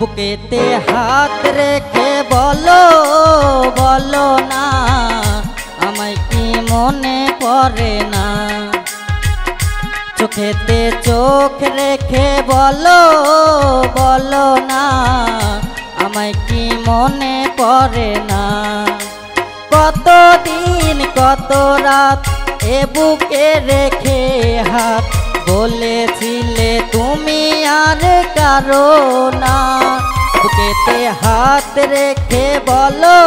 বুকেতে হাত রেখে বলো বলো না আমায় কি মনে পড়ে না। চোখেতে চোখ রেখে বলো বলো না আমায় কি মনে পড়ে না। কতদিন কত রাত এ বুকে রেখে হাত বলেছিলে তুমি আর কারো না। বুকেতে হাত রেখে বলো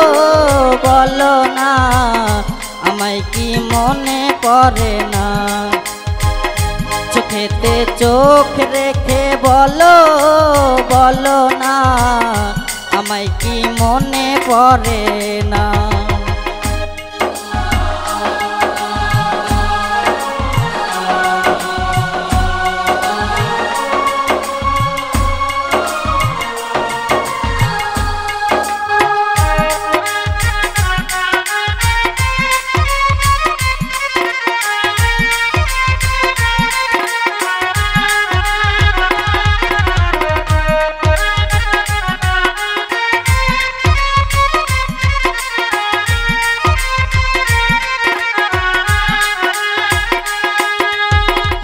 বলো না আমায় কি মনে পড়ে না। চোখেতে চোখ রেখে বলো বলো না আমায় কি মনে পড়ে না।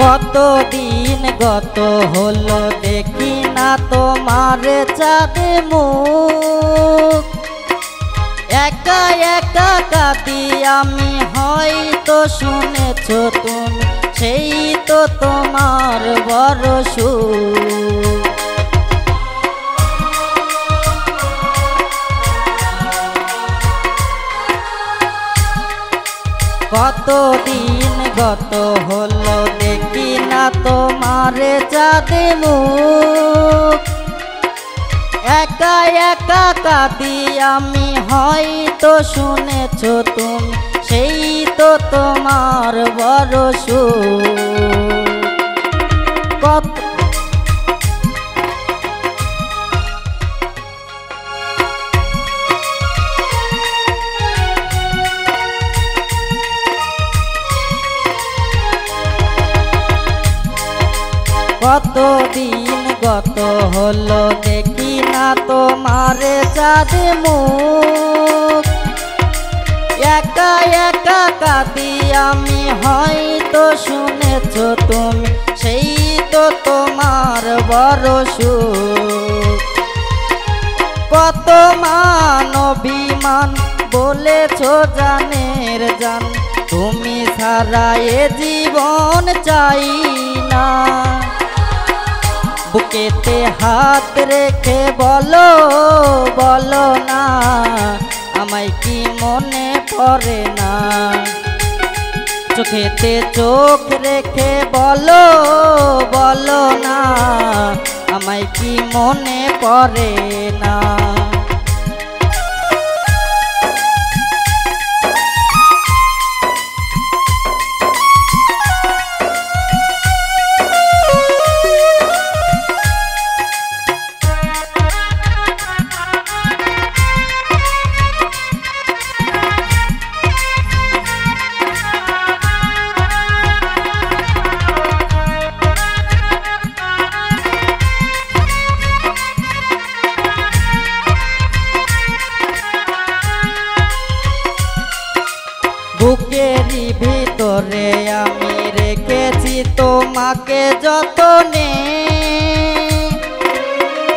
কতদিন গত হলো দেখি না তোমার চাঁদ মুখ। একা একা কাঁদি আমি হয়তো শুনেছ তুমি সেই তো তোমার বড় সুখ। কতদিন গত হলো দেখি না তোমার চাঁদ মুখ। একা একা কাঁদি আমি হয়তো শুনেছ তুমি সেই তো তোমার বড় সুখ। কতদিন গত হলো দেখি না তোমার চাঁদ মুখ। একা একা কাঁদি আমি হয়তো শুনেছ তুমি সেই তো তোমার বড় সুখ। কত মান অভিমান বলেছ জানের জান তুমি ছাড়া এ জীবন চাই না। বুকেতে হাত রেখে বলো বলো না আমায় কি মনে পড়ে না। চোখেতে চোখ রেখে বলো বলো না আমায় কি মনে পড়ে না। বুকেরই ভিতরে আমি রেখেছি তোমাকে যতনে।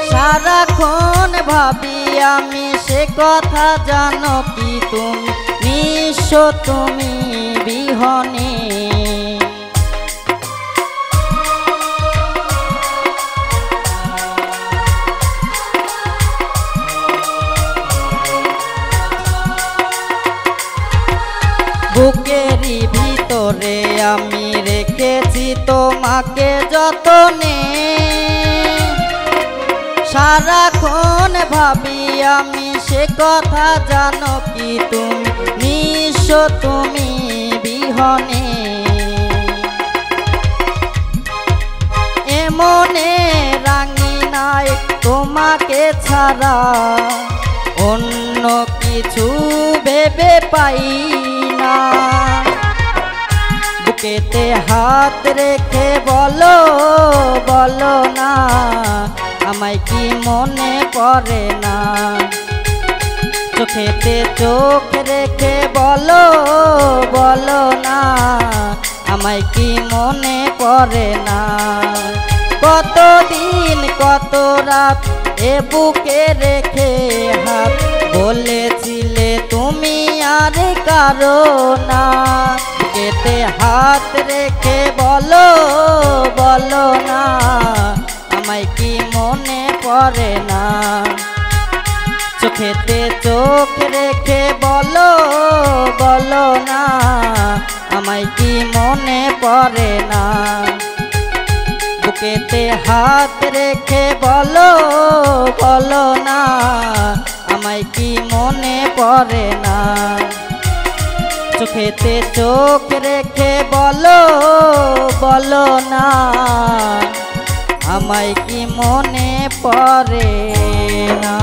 সারাক্ষণ ভাবি আমি সে কথা জানো কি তুমি নিঃস্ব তুমি বিহনে। বুকেরই ভিতরে আমি রেখেছি তোমাকে যতনে। সারাক্ষণ ভাবি আমি সে কথা জানো কি তুমি নিঃস্ব তুমি বিহনে। এমনে রাঙিনায় তোমাকে ছাড়া অন্য কিছু ভেবে পাই না। বুকেতে হাত রেখে বলো বলো না আমায় কি মনে পড়ে না। চোখেতে চোখ রেখে বলো বলো না, আমায় কি মনে পড়ে না। কতদিন কত রাত এ বুকে রেখে হাত, বলেছিলে তুমি আর কারো না। বুকেতে হাত রেখে বলো বলো না, আমায় কি মনে পড়ে না। চোখেতে চোখ রেখে বলো বলো না, আমায় কি মনে পড়ে না। বুকেতে হাত রেখে বলো বলো না, আমায় কি মনে পড়ে না। চোখেতে চোখ রেখে বলো বলো না, আমায় কি মনে পড়ে না।